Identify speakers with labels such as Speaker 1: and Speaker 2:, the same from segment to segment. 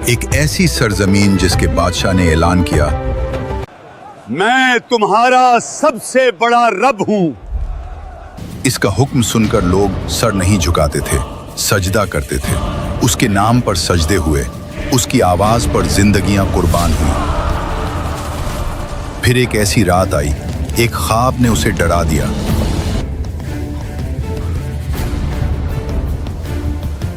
Speaker 1: एक ऐसी सरजमीन जिसके बादशाह ने ऐलान किया,
Speaker 2: मैं तुम्हारा सबसे बड़ा रब हूं।
Speaker 1: इसका हुक्म सुनकर लोग सर नहीं झुकाते थे, सजदा करते थे। उसके नाम पर सजदे हुए, उसकी आवाज पर जिंदगियां कुर्बान हुई। फिर एक ऐसी रात आई, एक ख्वाब ने उसे डरा दिया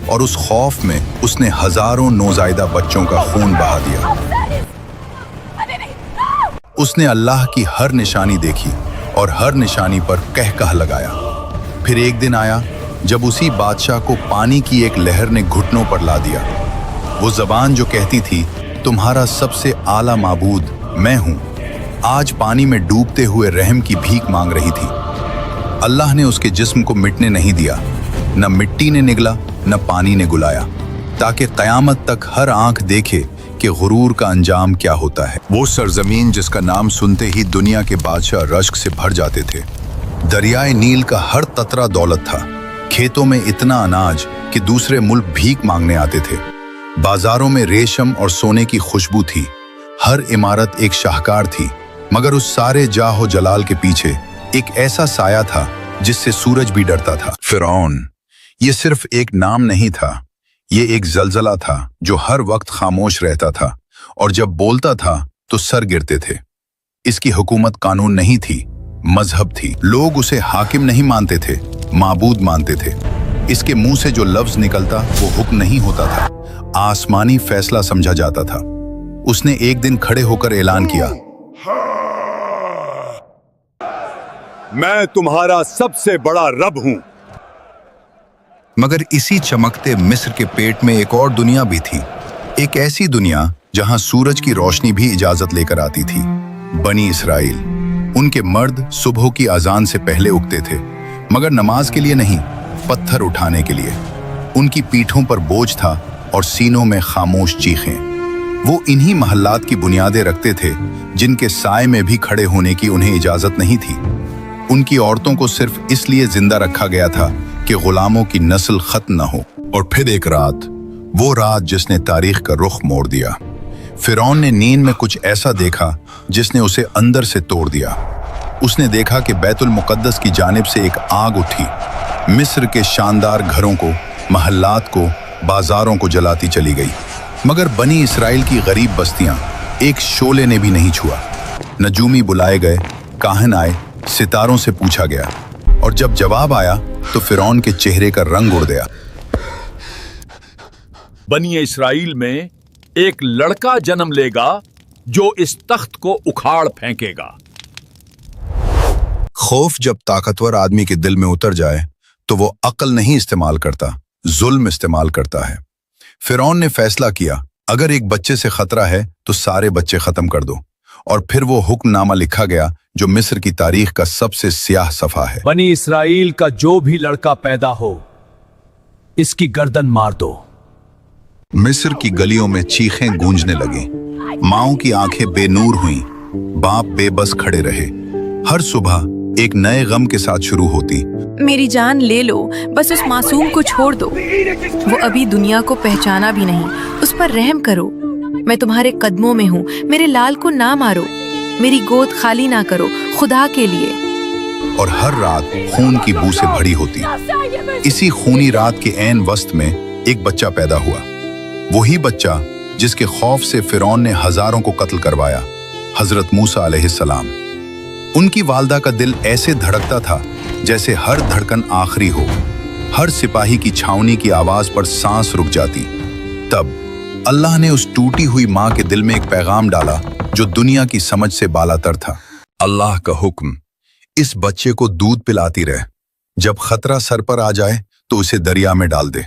Speaker 1: और उस खौफ में उसने हजारों नौजायदा बच्चों का खून बहा दिया। उसने अल्लाह की हर निशानी देखी और हर निशानी पर कहकह लगाया। फिर एक दिन आया जब उसी बादशाह को पानी की एक लहर ने घुटनों पर ला दिया। वो जबान जो कहती थी तुम्हारा सबसे आला माबूद मैं हूं, आज पानी में डूबते हुए रहम की भीख मांग रही थी। अल्लाह ने उसके जिस्म को मिटने नहीं दिया, न मिट्टी ने निगला न पानी ने गुलाया, ताकि कयामत तक हर आंख देखे कि गुरूर का अंजाम क्या होता है। वो सरजमीन जिसका नाम सुनते ही दुनिया के बादशाह रश्क से भर जाते थे। दरियाए नील का हर ततरा दौलत था, खेतों में इतना अनाज कि दूसरे मुल्क भीख मांगने आते थे। बाजारों में रेशम और सोने की खुशबू थी, हर इमारत एक शाहकार थी। मगर उस सारे जाहो जलाल के पीछे एक ऐसा साया था जिससे सूरज भी डरता था। फिरौन ये सिर्फ एक नाम नहीं था, ये एक जलजला था जो हर वक्त खामोश रहता था और जब बोलता था तो सर गिरते थे। इसकी हुकूमत कानून नहीं थी, मजहब थी। लोग उसे हाकिम नहीं मानते थे, माबूद मानते थे। इसके मुंह से जो लफ्ज निकलता वो हुक्म नहीं होता था, आसमानी फैसला समझा जाता था। उसने एक दिन खड़े होकर ऐलान किया,
Speaker 2: मैं तुम्हारा सबसे बड़ा रब हूं।
Speaker 1: मगर इसी चमकते मिस्र के पेट में एक और दुनिया भी थी, एक ऐसी दुनिया जहां सूरज की रोशनी भी इजाजत लेकर आती थी। बनी इसराइल। उनके मर्द सुबह की अजान से पहले उगते थे, मगर नमाज के लिए नहीं, पत्थर उठाने के लिए। उनकी पीठों पर बोझ था और सीनों में खामोश चीखें। वो इन्हीं महल्लात की बुनियादें रखते थे जिनके साए में भी खड़े होने की उन्हें इजाजत नहीं थी। उनकी औरतों को सिर्फ इसलिए जिंदा रखा गया था कि गुलामों की नस्ल खत्म न हो। और फिर एक रात, वो रात जिसने तारीख का रुख मोड़ दिया। फिरौन ने नींद में कुछ ऐसा देखा जिसने उसे अंदर से तोड़ दिया। उसने देखा कि बैतुल मुकद्दस की जानिब से एक आग उठी, मिस्र के शानदार घरों को, महल्लात को, बाजारों को जलाती चली गई। मगर बनी इसराइल की गरीब बस्तियां एक शोले ने भी नहीं छुआ। नजूमी बुलाए गए, काहन आए, सितारों से पूछा गया, और जब जवाब आया तो फिरौन के चेहरे का रंग उड़ गया।
Speaker 3: बनी इस्राइल में एक लड़का जन्म लेगा जो इस तख्त को उखाड़ फेंकेगा।
Speaker 1: खौफ जब ताकतवर आदमी के दिल में उतर जाए तो वो अक्ल नहीं इस्तेमाल करता, जुल्म इस्तेमाल करता है। फिरौन ने फैसला किया, अगर एक बच्चे से खतरा है तो सारे बच्चे खत्म कर दो। और फिर वो हुक्मनामा लिखा गया जो मिस्र की तारीख का सबसे स्याह सफा है।
Speaker 3: बनी इस्राइल का जो भी लड़का पैदा हो, इसकी गर्दन मार दो।
Speaker 1: मिस्र की गलियों में चीखें गूंजने लगी, माओं की आंखें बेनूर हुईं, बाप बेबस खड़े रहे। हर सुबह एक नए गम के साथ शुरू होती।
Speaker 4: मेरी जान ले लो, बस उस मासूम को छोड़ दो। वो अभी दुनिया को पहचाना भी नहीं, उस पर रहम करो। मैं तुम्हारे कदमों में हूँ, मेरे लाल को ना मारो, मेरी गोद खाली ना करो, खुदा के लिए।
Speaker 1: और हर रात खून की बू से भरी होती। इसी खूनी रात के ऐन वस्त में एक बच्चा पैदा हुआ, वही बच्चा जिसके खौफ से फिरौन ने हजारों को कत्ल करवाया, हजरत मूसा अलैहिस्सलाम। उनकी वालदा का दिल ऐसे धड़कता था जैसे हर धड़कन आखिरी हो, हर सिपाही की छावनी की आवाज पर सांस रुक जाती। तब अल्लाह ने उस टूटी हुई माँ के दिल में एक पैगाम डाला जो दुनिया की समझ से बालातर था। अल्लाह का हुक्म, इस बच्चे को दूध पिलाती रहे, जब खतरा सर पर आ जाए तो उसे दरिया में डाल दे।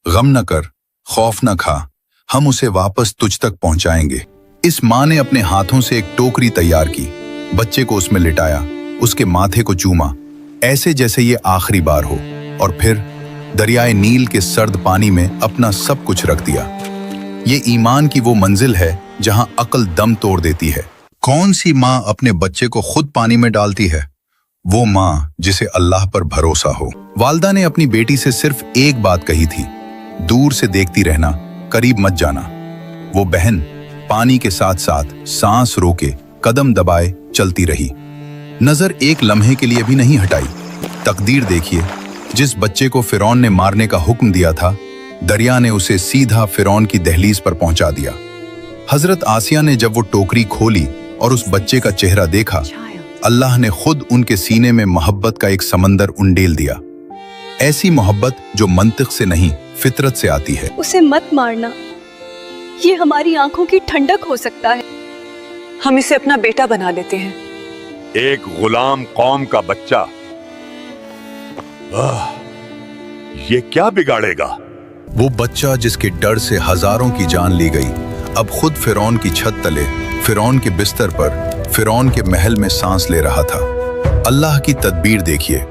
Speaker 1: गम न कर, खौफ न खा, हम उसे वापस तुझ तक पहुंचाएंगे। इस माँ ने अपने हाथों से एक टोकरी तैयार की, बच्चे को उसमें लिटाया, उसके माथे को चूमा, ऐसे जैसे ये आखिरी बार हो, और फिर दरियाए नील के सर्द पानी में अपना सब कुछ रख दिया। ये ईमान की वो मंजिल है जहां अक्ल दम तोड़ देती है। कौन सी माँ अपने बच्चे को खुद पानी में डालती है? वो माँ जिसे अल्लाह पर भरोसा हो। वालदा ने अपनी बेटी से सिर्फ एक बात कही थी, दूर से देखती रहना, करीब मत जाना। वो बहन पानी के साथ साथ सांस रोके कदम दबाए चलती रही, नजर एक लम्हे के लिए भी नहीं हटाई। तकदीर देखिए, जिस बच्चे को फिरौन ने मारने का हुक्म दिया था, दरिया ने उसे सीधा फिरौन की दहलीज पर पहुंचा दिया। हजरत आसिया ने जब वो टोकरी खोली और उस बच्चे का चेहरा देखा, अल्लाह ने खुद उनके सीने में मोहब्बत का एक समंदर उंडेल दिया। ऐसी मोहब्बत जो मंतिक से नहीं फितरत से आती है।
Speaker 5: उसे मत मारना, ये हमारी आंखों की ठंडक हो सकता है।
Speaker 6: हम इसे अपना बेटा बना लेते हैं।
Speaker 2: एक गुलाम कौम का बच्चा, ये क्या बिगाड़ेगा?
Speaker 1: वो बच्चा जिसके डर से हजारों की जान ली गई, अब खुद फिरौन की छत तले, फिरौन के बिस्तर पर, फिरौन के महल में सांस ले रहा था। अल्लाह की तदबीर देखिए,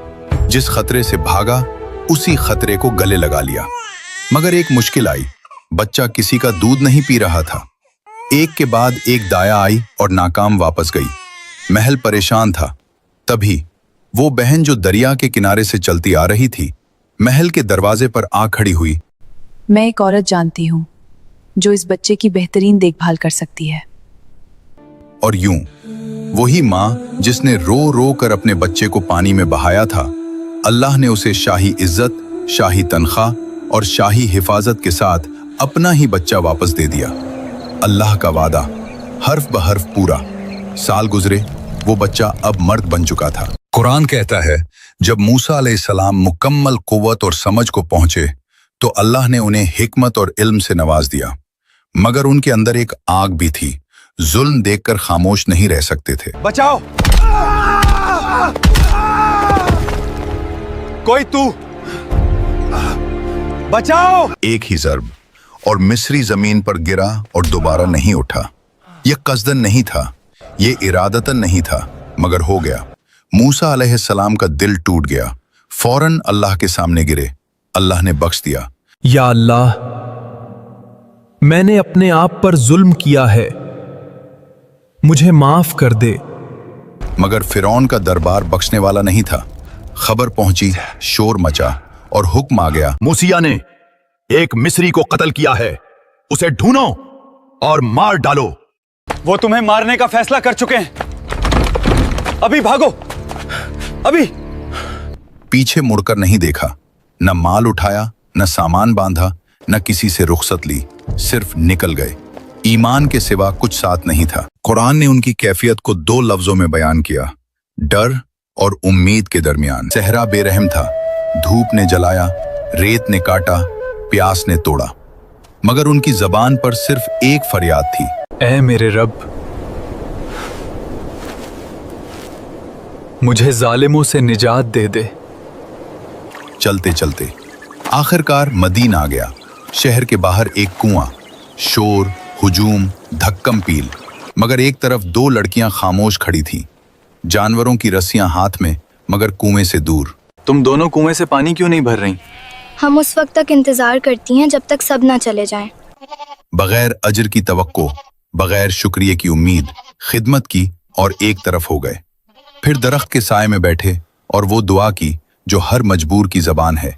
Speaker 1: जिस खतरे से भागा उसी खतरे को गले लगा लिया। मगर एक मुश्किल आई, बच्चा किसी का दूध नहीं पी रहा था। एक के बाद एक दाया आई और नाकाम वापस गई। महल परेशान था। तभी वो बहन जो दरिया के किनारे से चलती आ रही थी, महल के दरवाजे पर आ खड़ी हुई।
Speaker 6: मैं एक औरत जानती हूँ जो इस बच्चे की बेहतरीन देखभाल कर सकती है।
Speaker 1: और यूं वही माँ जिसने रो रो कर अपने बच्चे को पानी में बहाया था, अल्लाह ने उसे शाही इज्जत, शाही तनख्वाह और शाही हिफाजत के साथ अपना ही बच्चा वापस दे दिया। अल्लाह का वादा हर्फ ब हर्फ पूरा। साल गुजरे, वो बच्चा अब मर्द बन चुका था। कुरान कहता है, जब मूसा अलैहिस्सलाम मुकम्मल कुव्वत और समझ को पहुंचे तो अल्लाह ने उन्हें हिकमत और इल्म से नवाज दिया। मगर उनके अंदर एक आग भी थी, जुल्म देखकर खामोश नहीं रह सकते थे।
Speaker 2: बचाओ! कोई तू बचाओ!
Speaker 1: एक ही ज़र्ब और मिस्री जमीन पर गिरा और दोबारा नहीं उठा। यह कस्दन नहीं था, ये इरादतन नहीं था, मगर हो गया। मूसा अलैहिस्सलाम का दिल टूट गया। फौरन अल्लाह के सामने गिरे। अल्लाह ने बख्श दिया।
Speaker 7: या अल्लाह, मैंने अपने आप पर जुल्म किया है, मुझे माफ कर दे।
Speaker 1: मगर फिरौन का दरबार बख्शने वाला नहीं था। खबर पहुंची, शोर मचा और हुक्म आ गया।
Speaker 3: मूसिया ने एक मिस्री को कत्ल किया है, उसे ढूंढो और मार डालो।
Speaker 8: वो तुम्हें मारने का फैसला कर चुके हैं। अभी भागो, अभी।
Speaker 1: पीछे मुड़कर नहीं देखा, न माल उठाया, न सामान बांधा, न किसी से रुखसत ली, सिर्फ निकल गए। ईमान के सिवा कुछ साथ नहीं था। कुरान ने उनकी कैफियत को 2 लफ्जों में बयान किया, डर और उम्मीद के दरमियान। सहरा बेरहम था, धूप ने जलाया, रेत ने काटा, प्यास ने तोड़ा, मगर उनकी जबान पर सिर्फ एक फरियाद थी,
Speaker 7: ऐ मेरे रब, मुझे जालिमों से निजात दे दे।
Speaker 1: चलते चलते आखिरकार मदीन आ गया। शहर के बाहर एक कुआं, शोर, हुजूम, धक्कम पील, मगर एक तरफ 2 लड़कियां खामोश खड़ी थीं, जानवरों की रस्सियां हाथ में, मगर कुएं से दूर।
Speaker 8: तुम दोनों कुएं से पानी क्यों नहीं भर रही?
Speaker 9: हम उस वक्त तक इंतजार करती हैं जब तक सब ना चले जाएं।
Speaker 1: बगैर अजर की तवक्को, बगैर शुक्रिया की उम्मीद, खिदमत की और एक तरफ हो गए। फिर दरख्त के साए में बैठे और वो दुआ की जो हर मजबूर की जबान है,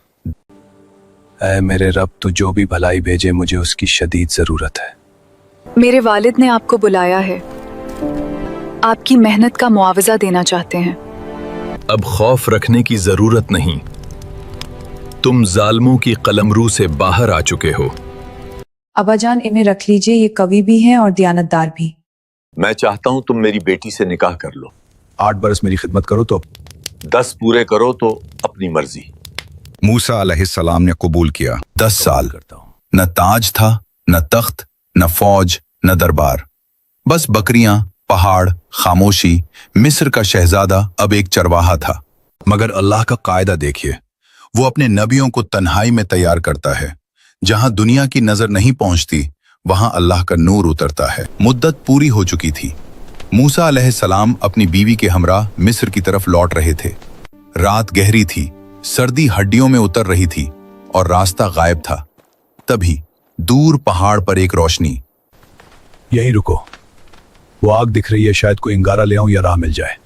Speaker 7: ऐ मेरे रब, तू जो भी भलाई भेजे मुझे उसकी शदीद जरूरत है।
Speaker 6: मेरे वालिद ने आपको बुलाया है, आपकी मेहनत का मुआवजा देना चाहते हैं।
Speaker 7: अब खौफ रखने की जरूरत नहीं, तुम जालिमों की कलमरू से बाहर आ चुके हो।
Speaker 6: अब्बाजान, इन्हें रख लीजिए, ये कवि भी हैं और दियानतदार भी।
Speaker 2: मैं चाहता हूं तुम मेरी बेटी से निकाह कर लो।
Speaker 1: 8 बरस मेरी खिदमत करो तो
Speaker 2: 10 पूरे करो तो अपनी मर्जी।
Speaker 1: मूसा अलैहिस्सलाम ने कबूल किया। 10 साल न ताज था, न तख्त, न फौज, न दरबार, बस बकरियां, पहाड़, खामोशी। मिस्र का शहजादा अब एक चरवाहा था। मगर अल्लाह का कायदा देखिए, वो अपने नबियों को तन्हाई में तैयार करता है। जहां दुनिया की नजर नहीं पहुंचती, वहां अल्लाह का नूर उतरता है। मुद्दत पूरी हो चुकी थी। मूसा अलैहिस्सलाम अपनी बीवी के हमरा मिस्र की तरफ लौट रहे थे। रात गहरी थी, सर्दी हड्डियों में उतर रही थी और रास्ता गायब था। तभी दूर पहाड़ पर एक रोशनी।
Speaker 3: यहीं रुको, वो आग दिख रही है, शायद कोई अंगारा ले आऊं या राह मिल जाए।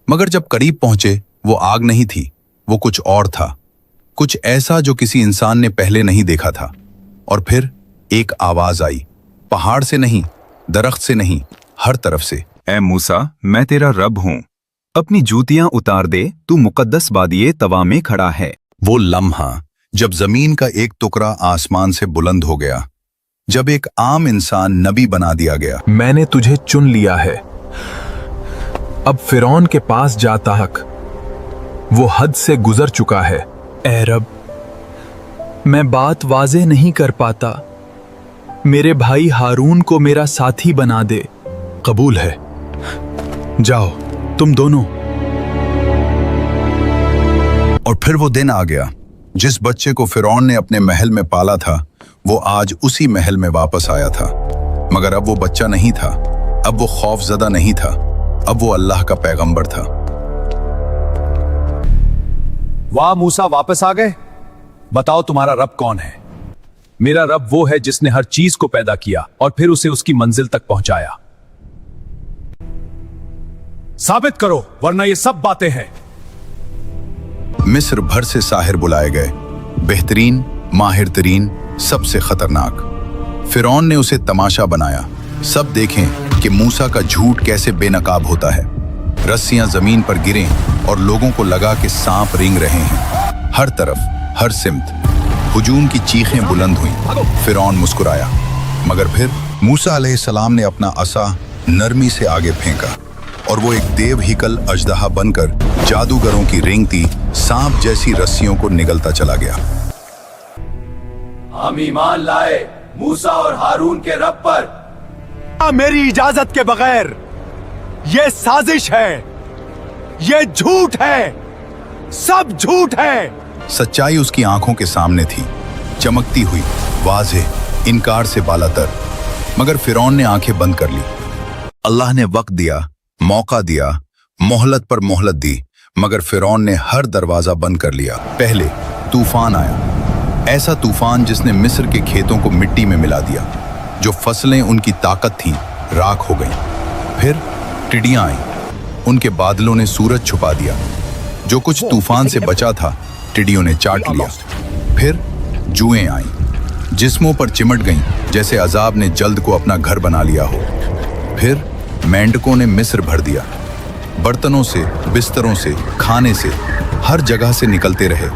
Speaker 1: मगर जब करीब पहुंचे, वो आग नहीं थी, वो कुछ और था, कुछ ऐसा जो किसी इंसान ने पहले नहीं देखा था। और फिर एक आवाज आई, पहाड़ से नहीं, दरख्त से नहीं, हर तरफ से।
Speaker 10: ए मूसा, मैं तेरा रब हूँ, अपनी जूतियां उतार दे, तू मुकद्दस वादिये तवा में खड़ा है।
Speaker 1: वो लम्हा जब जमीन का एक टुकड़ा आसमान से बुलंद हो गया, जब एक आम इंसान नबी बना दिया गया।
Speaker 7: मैंने तुझे चुन लिया है, अब फिरौन के पास जा ताहक, वो हद से गुजर चुका है। ए रब, मैं बात वाज़ेह नहीं कर पाता, मेरे भाई हारून को मेरा साथी बना दे।
Speaker 1: कबूल है, जाओ तुम दोनों। और फिर वो दिन आ गया जिस बच्चे को फिरौन ने अपने महल में पाला था, वो आज उसी महल में वापस आया था। मगर अब वो बच्चा नहीं था, अब वो खौफजदा नहीं था, अब वो अल्लाह का पैगंबर था।
Speaker 3: वाह मूसा, वापस आ गए। बताओ तुम्हारा रब कौन है? मेरा रब वो है जिसने हर चीज को पैदा किया और फिर उसे उसकी मंजिल तक पहुंचाया। साबित करो, वरना ये सब बातें हैं।
Speaker 1: मिस्र भर से साहिर बुलाए गए, बेहतरीन, माहिर तरीन, सबसे खतरनाक। फिरौन ने उसे तमाशा बनाया। सब देखें कि मूसा का झूठ कैसे बेनकाब होता है। रस्सियां जमीन पर गिरें और लोगों को लगा कि सांप रेंग रहे हैं। हर तरफ, हर सिमत हुजूम की चीखें बुलंद हुईं। फिरौन मुस्कुराया, मगर फिर मूसा अलैहिस्सलाम ने अपना असा नरमी से आगे फेंका और वो एक देवहिकल अजदहा बनकर जादूगरों की रेंगती सांप जैसी रस्सियों को निगलता चला गया।
Speaker 3: हम ईमान लाए मूसा और हारून के रब पर मेरी इजाजत के बगैर। ये साजिश है, ये झूठ है, सब झूठ है।
Speaker 1: सच्चाई उसकी आंखों के सामने थी, चमकती हुई, वाज़ेह, इनकार से बालातर। मगर फिरौन ने आंखें बंद कर ली। अल्लाह ने वक्त दिया, मौका दिया, मोहलत पर मोहलत दी, मगर फिरौन ने हर दरवाजा बंद कर लिया। पहले तूफान आया, ऐसा तूफान जिसने मिस्र के खेतों को मिट्टी में मिला दिया। जो फसलें उनकी ताकत थीं, राख हो गईं। फिर टिड्डियां आईं, उनके बादलों ने सूरज छुपा दिया। जो कुछ तूफान से बचा था, टिड्डियों ने चाट लिया। फिर जुएं आईं, जिस्मों पर चिमट गईं, जैसे अजाब ने जल्द को अपना घर बना लिया हो। फिर मेंढकों ने मिस्र भर दिया। बर्तनों से, बिस्तरों से, खाने से, हर जगह से निकलते रहे।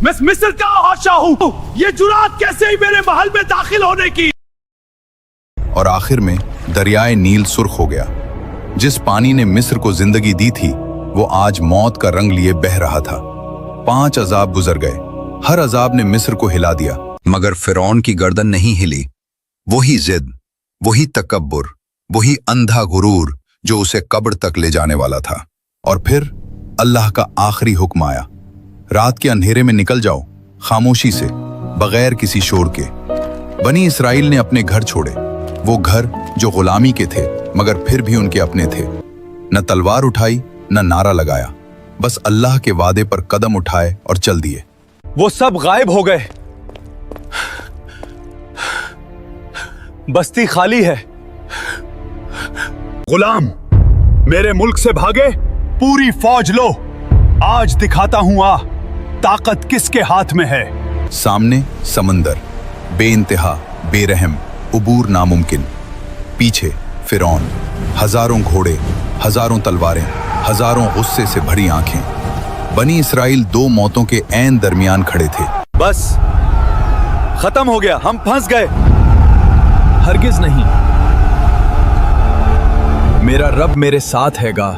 Speaker 3: मैं मिस्र का बादशाह हूं, ये जुरात कैसे ही मेरे महल में दाखिल होने की?
Speaker 1: और आखिर में दरियाए नील सुर्ख हो गया। जिस पानी ने मिस्र को जिंदगी दी थी, वो आज मौत का रंग लिए बह रहा था। 5 अजाब गुजर गए, हर अजाब ने मिस्र को हिला दिया, मगर फिरौन की गर्दन नहीं हिली। वही जिद, वही तकब्बुर, वही अंधा गुरूर जो उसे कब्र तक ले जाने वाला था। और फिर अल्लाह का आखिरी हुक्म आया, रात के अंधेरे में निकल जाओ, खामोशी से, बगैर किसी शोर के। बनी इसराइल ने अपने घर छोड़े, वो घर जो गुलामी के थे मगर फिर भी उनके अपने थे। न तलवार उठाई, न नारा लगाया, बस अल्लाह के वादे पर कदम उठाए और चल दिए।
Speaker 8: वो सब गायब हो गए, बस्ती खाली है।
Speaker 3: गुलाम, मेरे मुल्क से भागे, पूरी फौज लो, आज दिखाता हूं ताकत किसके हाथ में है।
Speaker 1: सामने समंदर, बेइंतहा, बेरहम, उबूर नामुमकिन। पीछे फिरौन, हजारों घोड़े, हजारों तलवारें, हजारों गुस्से से भरी आंखें। बनी इसराइल 2 मौतों के ऐन दरमियान खड़े थे।
Speaker 8: बस खत्म हो गया, हम फंस गए।
Speaker 7: हरगिज नहीं, मेरा रब मेरे साथ हैगा,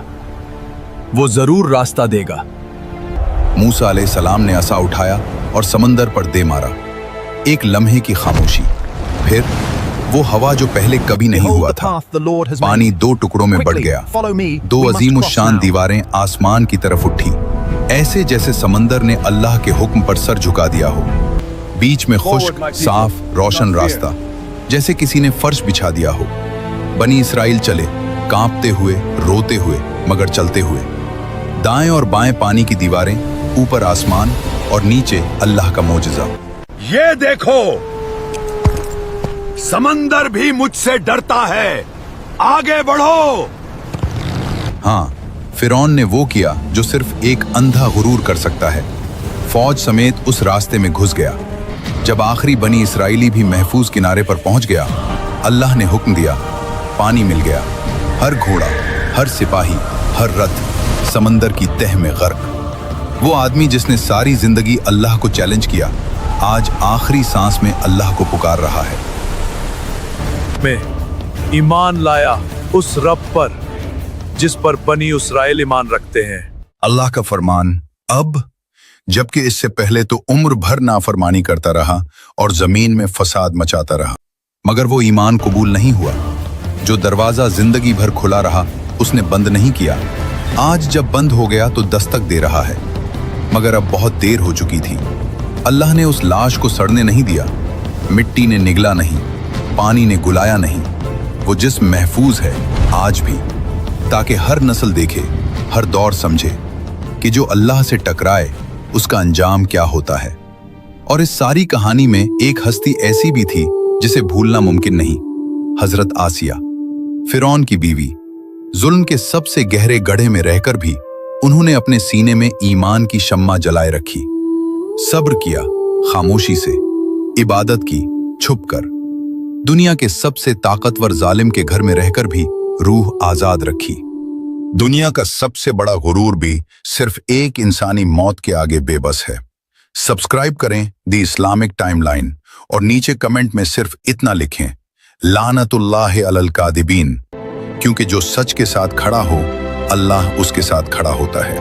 Speaker 7: वो जरूर रास्ता देगा।
Speaker 1: मूसा अलैहिस्सलाम ने असा उठाया और समंदर पर दे मारा। एक लम्हे की खामोशी, फिर वो हवा जो पहले कभी नहीं हुआ था। पानी 2 टुकड़ों में बढ़ गया। 2 अजीम शान दीवारें आसमान की तरफ उठी, ऐसे जैसे समंदर ने अल्लाह के हुक्म पर सर झुका दिया हो। बीच में खुश्क, साफ, रोशन रास्ता, जैसे किसी ने फर्श बिछा दिया हो। बनी इसराइल चले, कांपते हुए, रोते हुए, मगर चलते हुए। दाएं और बाएं पानी की दीवारें, ऊपर आसमान और नीचे अल्लाह का मोजज़ा।
Speaker 3: ये देखो, समंदर भी मुझसे डरता है, आगे बढ़ो।
Speaker 1: हाँ, फिरौन ने वो किया जो सिर्फ एक अंधा गुरूर कर सकता है। फौज समेत उस रास्ते में घुस गया। जब आखिरी बनी इसराइली भी महफूज किनारे पर पहुंच गया, अल्लाह ने हुक्म दिया, पानी मिल गया। हर घोड़ा, हर सिपाही, हर रथ समंदर की तह में गर्क। वो आदमी जिसने सारी जिंदगी अल्लाह को चैलेंज किया, आज आखिरी सांस में अल्लाह को पुकार रहा है।
Speaker 7: मैं ईमान लाया उस रब पर जिस पर बनी इसराइल ईमान रखते हैं।
Speaker 1: अल्लाह का फरमान अब, जबकि इससे पहले तो उम्र भर नाफरमानी करता रहा और जमीन में फसाद मचाता रहा, मगर वो ईमान कबूल नहीं हुआ। जो दरवाजा जिंदगी भर खुला रहा उसने बंद नहीं किया। आज जब बंद हो गया तो दस्तक दे रहा है, मगर अब बहुत देर हो चुकी थी। अल्लाह ने उस लाश को सड़ने नहीं दिया, मिट्टी ने निगला नहीं, पानी ने गुलाया नहीं। वो जिस्म महफूज है आज भी, ताकि हर नस्ल देखे, हर दौर समझे कि जो अल्लाह से टकराए उसका अंजाम क्या होता है। और इस सारी कहानी में एक हस्ती ऐसी भी थी जिसे भूलना मुमकिन नहीं, हजरत आसिया, फिरौन की बीवी। जुल्म के सबसे गहरे गड्ढे में रहकर भी उन्होंने अपने सीने में ईमान की शम्मा जलाए रखी, सब्र किया खामोशी से, इबादत की छुपकर, दुनिया के सबसे ताकतवर जालिम के घर में रहकर भी रूह आजाद रखी। दुनिया का सबसे बड़ा गुरूर भी सिर्फ एक इंसानी मौत के आगे बेबस है। सब्सक्राइब करें दी इस्लामिक टाइमलाइन और नीचे कमेंट में सिर्फ इतना लिखें, लानतुल्लाह अलल कादिबीन, क्योंकि जो सच के साथ खड़ा हो, अल्लाह उसके साथ खड़ा होता है।